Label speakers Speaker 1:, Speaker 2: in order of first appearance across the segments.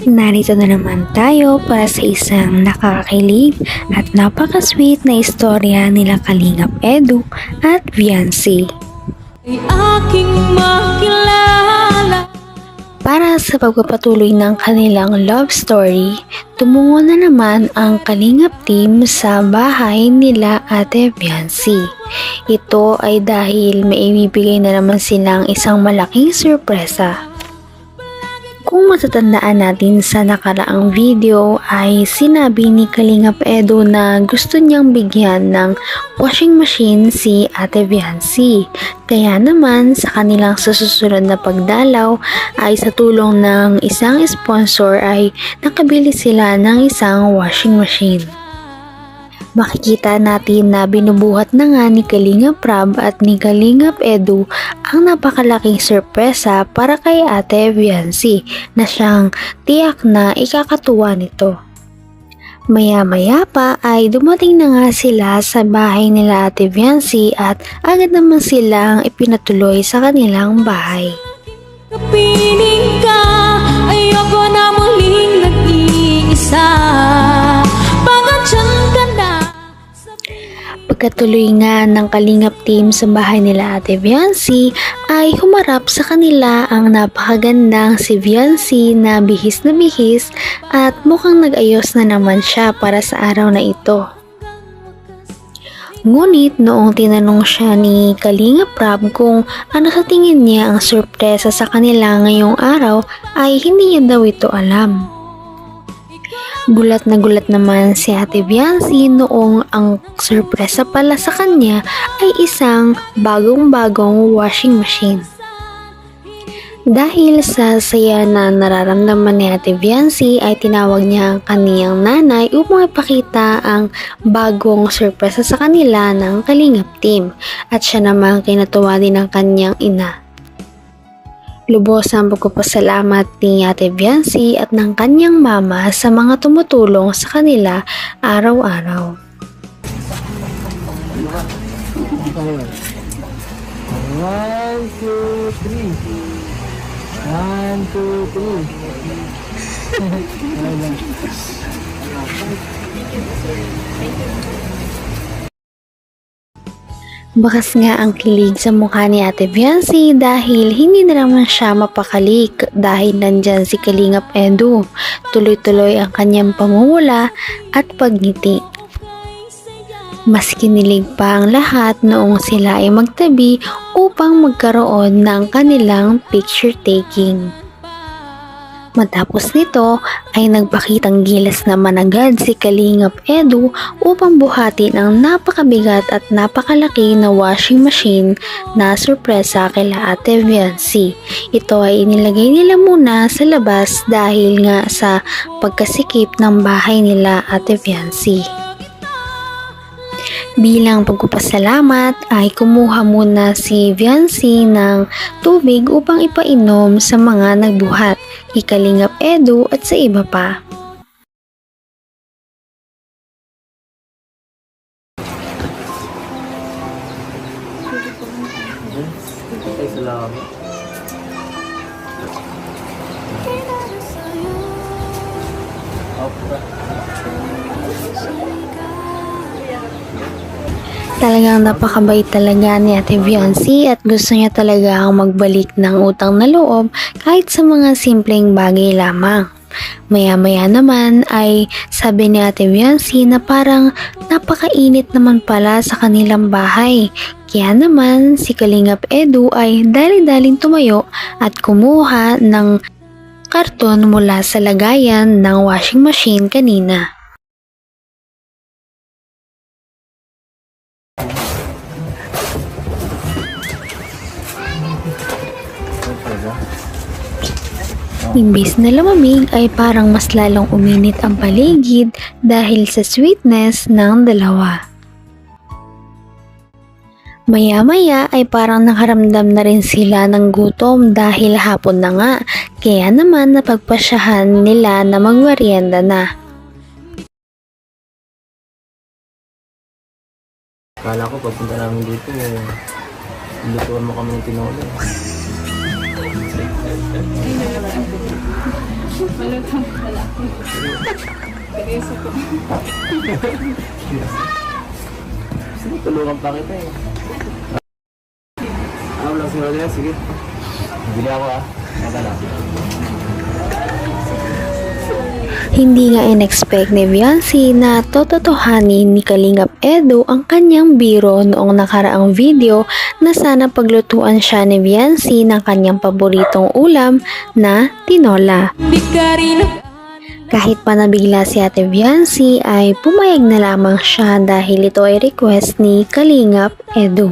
Speaker 1: Narito na naman tayo para sa isang nakakakilig at napaka-sweet na istorya nila Kalingap Edu at Viancy.
Speaker 2: Ay aking makilala.
Speaker 1: Para sa pagpapatuloy ng kanilang love story, tumungo na naman ang Kalingap team sa bahay nila Ate Viancy. Ito ay dahil may ibibigay na naman silang isang malaking sorpresa. Kung matatandaan natin sa nakaraang video ay sinabi ni Kalingap Edu na gusto niyang bigyan ng washing machine si Ate Viancy. Kaya naman sa kanilang susunod na pagdalaw ay sa tulong ng isang sponsor ay nakabili sila ng isang washing machine. Makikita natin na binubuhat na nga ni Kalingap Rab at ni Kalingap Edu ang napakalaking sorpresa para kay Ate Viancy na siyang tiyak na ikakatuwa nito. Maya-maya pa ay dumating na nga sila sa bahay nila Ate Viancy at agad naman silang ipinatuloy sa kanilang bahay.
Speaker 2: Kapiling ka, ayoko na muling nag-iisa. Pangatyan ka na.
Speaker 1: Pagkatuloy nga ng Kalingap team sa bahay nila Ate Viancy ay humarap sa kanila ang napakagandang si Viancy na bihis at mukhang nag-ayos na naman siya para sa araw na ito. Ngunit noong tinanong siya ni Kalingap Rab kung ano sa tingin niya ang sorpresa sa kanila ngayong araw ay hindi niya daw ito alam. Gulat na gulat naman si Ate Viancy noong ang sorpresa pala sa kanya ay isang bagong-bagong washing machine. Dahil sa saya na nararamdaman ni Ate Viancy ay tinawag niya ang kaniyang nanay upang ipakita ang bagong sorpresa sa kanila ng Kalingap team at siya naman kinatuwa din ng kaniyang ina. Lubos ang pagpapasalamat ni Ate Viancy at ng kanyang mama sa mga tumutulong sa kanila araw-araw.
Speaker 3: One, two, three. One, two, three.
Speaker 1: Bakas nga ang kilig sa mukha ni Ate Viancy dahil hindi na naman siya mapakali dahil nandyan si Kalingap Edu. Tuloy-tuloy ang kanyang pamumula at pagngiti. Mas kinilig pa ang lahat noong sila ay magtabi upang magkaroon ng kanilang picture taking. Matapos nito ay nagpakitang gilas naman agad si Kalingap Edu upang buhatin ang napakabigat at napakalaki na washing machine na sorpresa kila Ate Viancy. Ito ay inilagay nila muna sa labas dahil nga sa pagkasikip ng bahay nila Ate Viancy. Bilang pagpapasalamat ay kumuha muna si Viancy ng tubig upang ipainom sa mga nagbuhat, kay Kalingap Edu at sa iba pa.
Speaker 3: Ay, salamat.
Speaker 1: Talagang napakabait talaga ni Ate Viancy at gusto niya talaga ang magbalik ng utang na loob kahit sa mga simpleng bagay lamang. Maya-maya naman ay sabi ni Ate Viancy na parang napakainit naman pala sa kanilang bahay. Kaya naman si Kalingap Edu ay dali-daling tumayo at kumuha ng karton mula sa lagayan ng washing machine kanina. Imbis na lumamig ay parang mas lalong uminit ang paligid dahil sa sweetness ng dalawa. Maya-maya ay parang nakaramdam na rin sila ng gutom dahil hapon na nga, kaya naman napagpasyahan nila na magmerienda na.
Speaker 3: Kala ko pagpunta namin dito, lutuan mo kami ng tinola. Sige, tulungan pa kita eh. Ako lang si Rodel, sige. Bili ako ah. Mata lang.
Speaker 1: Hindi nga in-expect ni Viancy na tototohanin ni Kalingap Edu ang kanyang biro noong nakaraang video na sana paglutuan siya ni Viancy ng kanyang paboritong ulam na tinola.
Speaker 2: Di ka rin nag
Speaker 1: Kahit pa nabigla si Ate Viancy ay pumayag na lamang siya dahil ito ay request ni Kalingap Edu.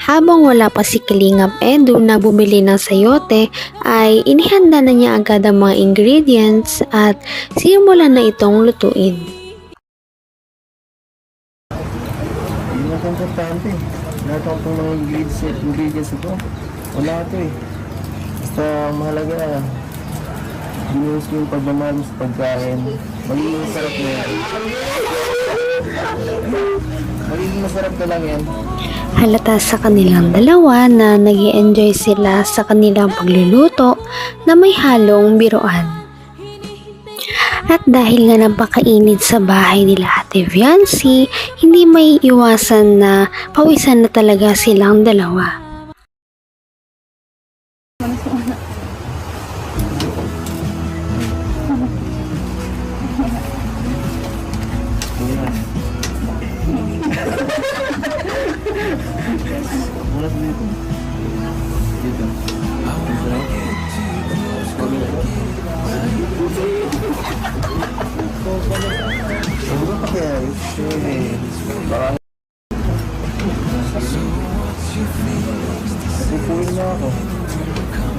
Speaker 1: Habang wala pa si Kalingap Edu na bumili ng sayote ay inihanda na niya agad ang mga ingredients at simulan na itong lutuin.
Speaker 3: Hindi na komportante. Lahat ako itong mga ingredients ito. Wala ito eh. Basta mahalaga. Ginuhos ko yung pagmamahal sa pagkain. Magiging masarap na yan. Magiging masarap na lang yan.
Speaker 1: Halata sa kanilang dalawa na nag-i-enjoy sila sa kanilang pagluluto na may halong biruan. At dahil nga napakainit sa bahay nila Ate Viancy, hindi may iwasan na pawisan na talaga silang dalawa.
Speaker 3: Mula sa dito. Dito. Ano pa kaya? Baka pupuin na ako.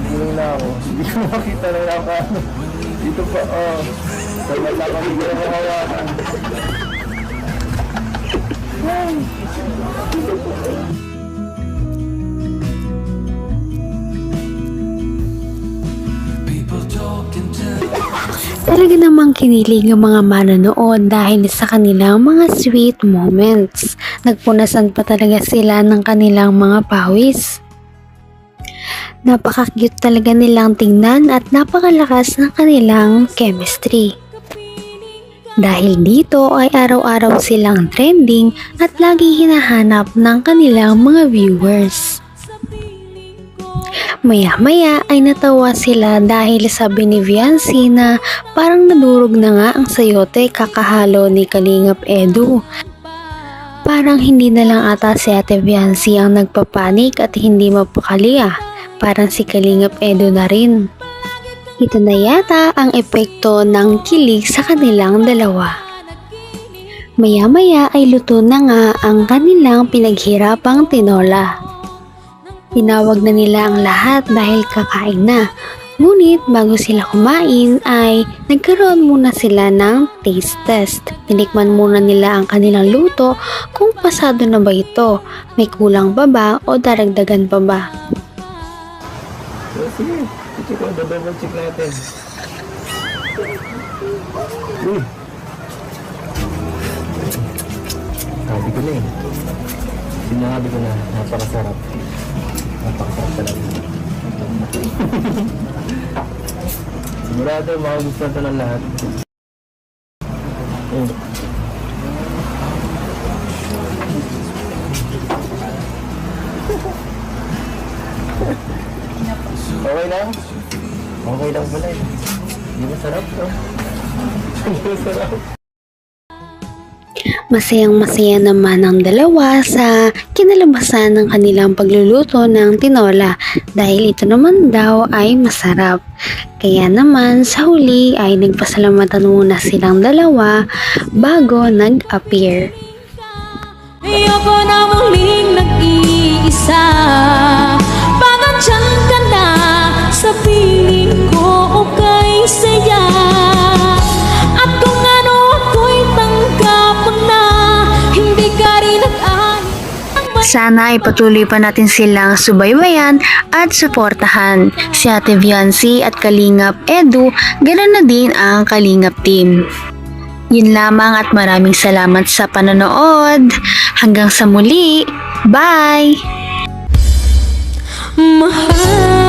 Speaker 3: Pupuin na ako. Hindi ko makita na ako. Dito pa, oh. Sa mata ko, hindi ko mahawakan.
Speaker 1: Talaga namang kinilig ang mga manonood dahil sa kanilang mga sweet moments. Nagpunasan pa talaga sila ng kanilang mga pawis. Napaka-cute talaga nilang tingnan at napakalakas ng kanilang chemistry. Dahil dito ay araw-araw silang trending at lagi hinahanap ng kanilang mga viewers. Maya-maya ay natawa sila dahil sabi ni Viancy na parang nadurog na nga ang sayote kakahalo ni Kalingap Edu. Parang hindi na lang ata si Ate Viancy ang nagpapanik at hindi mapakali ah. Parang si Kalingap Edu na rin. Ito na yata ang epekto ng kilig sa kanilang dalawa. Maya-maya ay luto na nga ang kanilang pinaghirapang tinola. Tinawag na nila ang lahat dahil kakain na. Ngunit bago sila kumain ay nagkaroon muna sila ng taste test. Tinikman muna nila ang kanilang luto kung pasado na ba ito, may kulang pa ba o daragdagan pa ba.
Speaker 3: Sige, check ko. Double check natin. Uy! Sabi ko na eh. Sinabi ko na, napakasarap. Napakasarap talaga. Sigurado, makagustuhan ito ng lahat. Okay lang? Okay lang pala eh. Hindi masarap to. Hindi masarap.
Speaker 1: Masayang-masaya naman ang dalawa sa kinalabasan ng kanilang pagluluto ng tinola dahil ito naman daw ay masarap. Kaya naman sa huli ay nagpasalamatan muna silang dalawa bago nag-appear.
Speaker 2: Ayoko na muling nag-iisa. Pagandyan ka na sa piling ko o kay saya. At kung ano ako'y tanggap mo na, hindi ka rin nag-ani.
Speaker 1: Sana ay patuloy pa natin silang subaybayan at suportahan. Si Ate Viancy at Kalingap Edu, ganoon na din ang Kalingap team. Yun lamang at maraming salamat sa panonood. Hanggang sa muli. Bye!
Speaker 2: Mahal